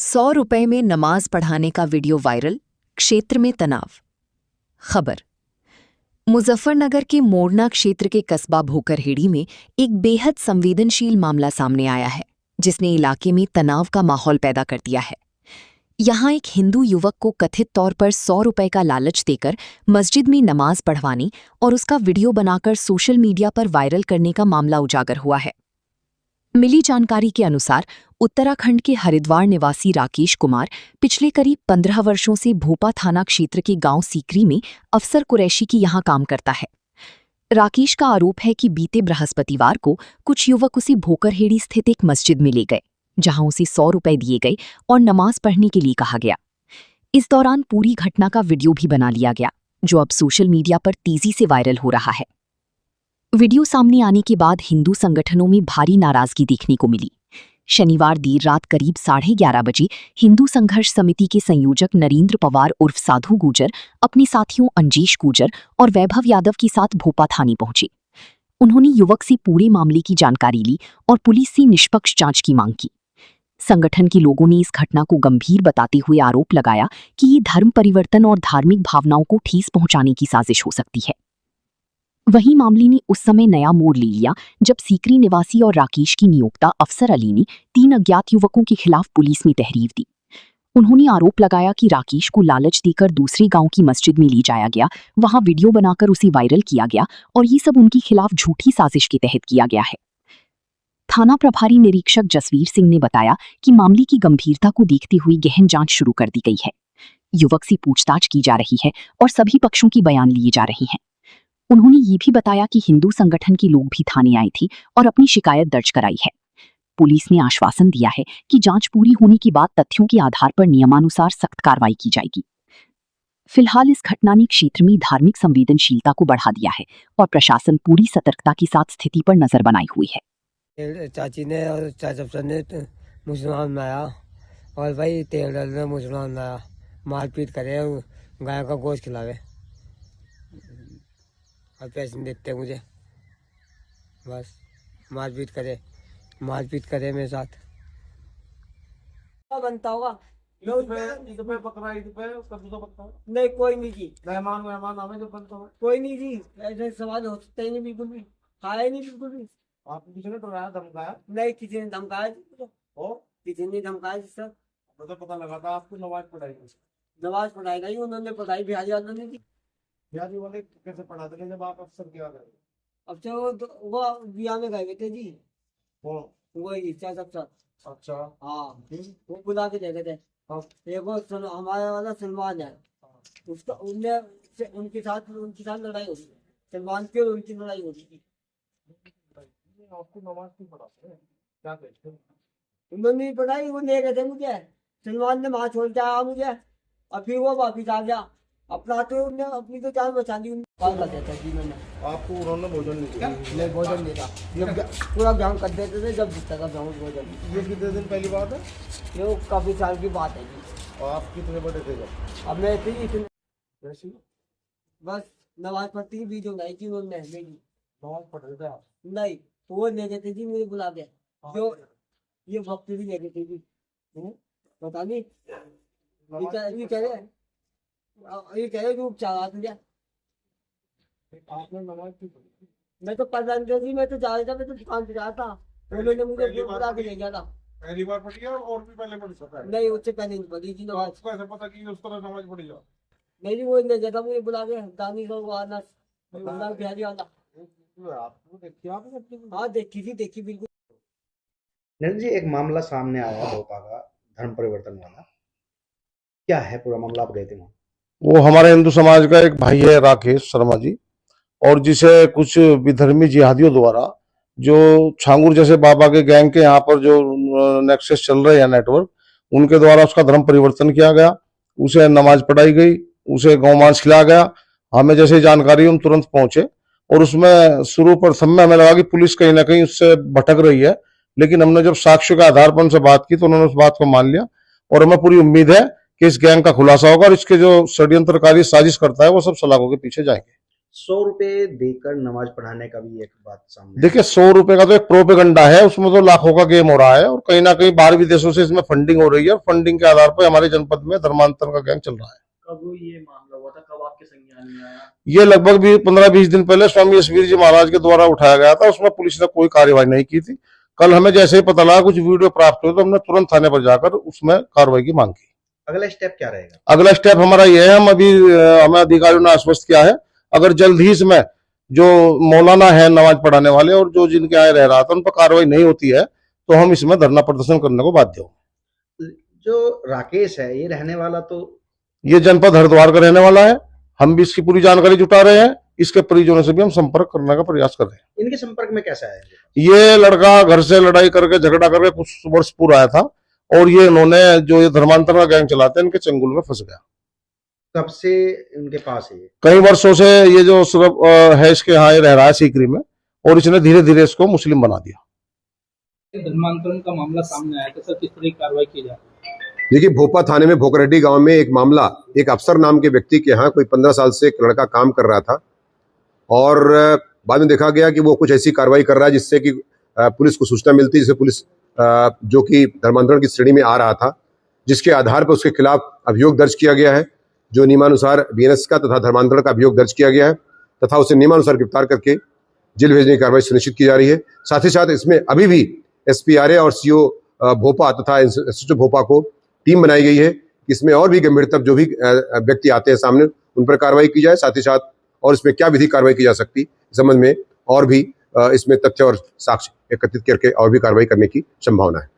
100 रुपए में नमाज पढ़ाने का वीडियो वायरल, क्षेत्र में तनाव। खबर मुजफ्फरनगर के मोरना क्षेत्र के कस्बा भोकरहेड़ी में एक बेहद संवेदनशील मामला सामने आया है, जिसने इलाके में तनाव का माहौल पैदा कर दिया है। यहां एक हिंदू युवक को कथित तौर पर 100 रुपए का लालच देकर मस्जिद में नमाज पढ़वाने और उसका वीडियो बनाकर सोशल मीडिया पर वायरल करने का मामला उजागर हुआ है। मिली जानकारी के अनुसार उत्तराखंड के हरिद्वार निवासी राकेश कुमार पिछले करीब 15 वर्षों से भोपा थाना क्षेत्र के गांव सीकरी में अफसर कुरैशी की यहां काम करता है। राकेश का आरोप है कि बीते बृहस्पतिवार को कुछ युवक उसे भोकरहेड़ी स्थित एक मस्जिद में ले गए, जहां उसे 100 रुपए दिए गए और नमाज पढ़ने के लिए कहा गया। इस दौरान पूरी घटना का वीडियो भी बना लिया गया, जो अब सोशल मीडिया पर तेजी से वायरल हो रहा है। वीडियो सामने आने के बाद हिंदू संगठनों में भारी नाराजगी देखने को मिली। शनिवार देर रात करीब 11:30 बजे हिंदू संघर्ष समिति के संयोजक नरेंद्र पवार उर्फ साधु गुर्जर अपने साथियों अंजेश गुर्जर और वैभव यादव के साथ भोपा थाने पहुंचे। उन्होंने युवक से पूरे मामले की जानकारी ली और पुलिस से निष्पक्ष जांच की मांग की। संगठन के लोगों ने इस घटना को गंभीर बताते हुए आरोप लगाया कि ये धर्म परिवर्तन और धार्मिक भावनाओं को ठेस पहुंचाने की साजिश हो सकती है। वहीं मामले ने उस समय नया मोड़ ले लिया जब सीकरी निवासी और राकेश की नियोक्ता अफसर अली ने 3 अज्ञात युवकों के खिलाफ पुलिस में तहरीर दी। उन्होंने आरोप लगाया कि राकेश को लालच देकर दूसरे गांव की मस्जिद में ले जाया गया, वहां वीडियो बनाकर उसे वायरल किया गया और ये सब उनके खिलाफ झूठी साजिश के तहत किया गया है। थाना प्रभारी निरीक्षक जसवीर सिंह ने बताया कि मामले की गंभीरता को देखते हुए गहन जांच शुरू कर दी गई है। युवक से पूछताछ की जा रही है और सभी पक्षों की बयान लिए जा रहे हैं। उन्होंने ये भी बताया कि हिंदू संगठन के लोग भी थाने आए थे और अपनी शिकायत दर्ज कराई है। पुलिस ने आश्वासन दिया है कि जांच पूरी होने के बाद तथ्यों के आधार पर नियमानुसार सख्त कार्रवाई की जाएगी। फिलहाल इस घटना ने क्षेत्र में धार्मिक संवेदनशीलता को बढ़ा दिया है और प्रशासन पूरी सतर्कता के साथ स्थिति पर नजर बनाए हुई है। चाची ने और चाचा ने मुसलमान बनाया और भाई तेल डालने मुसलमान बनाया, मारपीट करे, गाय का गोश्त खिलावे और पैसे देते मुझे, बस मारपीट करे मेरे साथ। बनता होगा नहीं, कोई नहीं जी, मेहमान हमें जो बनता है कोई नहीं जी, ऐसे सवाल हो सकते ही नहीं, बिल्कुल भी खाया नहीं, बिल्कुल भी। आपको किसी ने डराया धमकाया? नहीं, किसी ने धमकाया जी, किसी ने धमकाया जी सर। मुझे पता लगा था आपको नमाज पढ़ाई गई, उन्होंने पढ़ाई बिहारी वालों ने जी। बिहारी वाले कैसे पढ़ाते थे जब आप अफसर क्या गए? अब वो बिहार में गए थे जी, वो चाचा। अच्छा हाँ, वो बुला के देखे थे। एक हमारे वाला सलमान है, उसका उनके साथ लड़ाई होगी, सलमान की और उनकी लड़ाई होगी थी। आपको नमाज क्यों पढ़ाते हैं? क्या कहते हैं? उन्होंने पढ़ाई, वो ले गए थे मुझे, सलमान ने वहां छोड़ के आया मुझे और फिर वो वापिस आ गया। अपना तो उन्होंने अपनी तो जान बचा ली। आपको उन्होंने भोजन नहीं दिया? नहीं, भोजन नहीं था, पूरा ज्ञान कर देते थे जब जितना था भोजन। ये कितने दिन पहली बात है? ये काफी साल की बात है जी। और आप कितने बड़े थे जब? अब मैं थे इतने, बस नमाज पढ़ती बीच बनाई थी उन्होंने मेरी। नमाज पढ़ रहे थे आप? नहीं, वो ले गए थे जी मुझे बुला के, जो ये वक्त भी ले गए थे जी, पता नहीं ये कह रहे रूप चाह रहा। आपने नमाज क्यों पढ़ी? मैं तो पढ़ रहा जी, मैं तो जा रहा था, मैं तो दुकान पे जा था, उन्होंने मुझे बुला के ले गया था। पहली बार पढ़ी और भी पहले पढ़ सकता है? नहीं, उससे पहले नहीं पढ़ी थी नमाज। आपको ऐसा पता कि उस तरह नमाज पढ़ी जाओ? नहीं, वो ले गया था मुझे बुला के, दानी का वो आना बिहारी वाला। आपको देखी आपने? हाँ देखी बिल्कुल। नरेंद्र जी, एक मामला सामने आया भोपा का, धर्म परिवर्तन वाला, क्या है पूरा मामला? आप गए थे वहाँ? वो हमारे हिंदू समाज का एक भाई है राकेश शर्मा जी, और जिसे कुछ विधर्मी जिहादियों द्वारा, जो छांगुर जैसे बाबा के गैंग के यहाँ पर जो नेक्सस चल रहे हैं नेटवर्क, उनके द्वारा उसका धर्म परिवर्तन किया गया, उसे नमाज पढ़ाई गई, उसे गौमांस खिलाया गया। हमें जैसे जानकारी हम तुरंत पहुंचे और उसमें शुरू प्रथम में हमें लगा कि पुलिस कहीं ना कहीं उससे भटक रही है, लेकिन हमने जब साक्ष्य के आधार पर उनसे बात की तो उन्होंने उस बात को मान लिया और हमें पूरी उम्मीद है कि इस गैंग का खुलासा होगा और इसके जो षड्यंत्रकारी साजिश करता है वो सब सलाखों के पीछे जाएंगे। 100 रुपए देकर नमाज पढ़ाने का भी एक बात सामने है। देखिए 100 रुपए का तो एक प्रोपेगंडा है, उसमें तो लाखों का गेम हो रहा है और कहीं ना कहीं बाहर विदेशों से इसमें फंडिंग हो रही है और फंडिंग के आधार पर हमारे जनपद में धर्मांतरण का गैंग चल रहा है। कब ये मामला हुआ था, कब आपके संज्ञान में आया? ये लगभग भी 15-20 दिन पहले स्वामी यशवीर जी महाराज के द्वारा उठाया गया था, उसमें पुलिस ने कोई कार्यवाही नहीं की थी। कल हमें जैसे ही पता लगा, कुछ वीडियो प्राप्त हुए, तो हमने तुरंत थाने पर जाकर उसमें कार्रवाई की मांग की। अगला स्टेप क्या रहेगा? अगला स्टेप हमारा यह है, हमें अधिकारियों ने आश्वस्त किया है, अगर जल्द ही इसमें जो मौलाना है नमाज पढ़ाने वाले और जो जिनके यहाँ रह रहा था उन पर कार्रवाई नहीं होती है तो हम इसमें धरना प्रदर्शन करने को बाध्य होंगे। जो राकेश है ये रहने वाला तो ये जनपद हरिद्वार का रहने वाला है, हम भी इसकी पूरी जानकारी जुटा रहे हैं, इसके परिजनों से भी हम संपर्क करने का प्रयास कर रहे हैं। इनके संपर्क में कैसे आया? ये लड़का घर से लड़ाई करके झगड़ा करके कुछ वर्ष पूर्व आया था और ये इन्होंने जो ये धर्मांतरण का गैंग चलाते हैं इनके चंगुल में फंस गया। कब से इनके पास है? कई वर्षों से ये जो सिर्फ है इसके यहाँ रह रहा है सीकरी में और इसने धीरे धीरे इसको मुस्लिम बना दिया। धर्मांतरण का मामला सामने आया था सर, किस तरह की कार्रवाई की जाए? देखिए, भोपा थाने में भोकरेड्डी गांव में एक मामला, एक अफसर नाम के व्यक्ति के यहाँ कोई 15 साल से एक लड़का काम कर रहा था और बाद में देखा गया कि वो कुछ ऐसी कार्रवाई कर रहा है जिससे कि पुलिस को सूचना मिलती, जिससे पुलिस जो कि धर्मांतरण की श्रेणी में आ रहा था, जिसके आधार पर उसके खिलाफ अभियोग दर्ज किया गया है, जो नियमानुसार बीएनएस का तथा धर्मांतरण का अभियोग दर्ज किया गया है तथा उसे नियमानुसार गिरफ्तार करके जेल भेजने की कार्रवाई सुनिश्चित की जा रही है। साथ ही साथ इसमें अभी भी एसपी और सीओ भोपा तथा एसएचओ भोपा को टीम बनाई गई है। इसमें और भी गंभीरतम जो भी व्यक्ति आते हैं सामने उन पर कार्रवाई की जाए, साथ ही साथ और इसमें क्या विधि कार्रवाई की जा सकती इस संबंध में और भी इसमें तथ्य और साक्ष्य एकत्रित करके और भी कार्रवाई करने की संभावना है।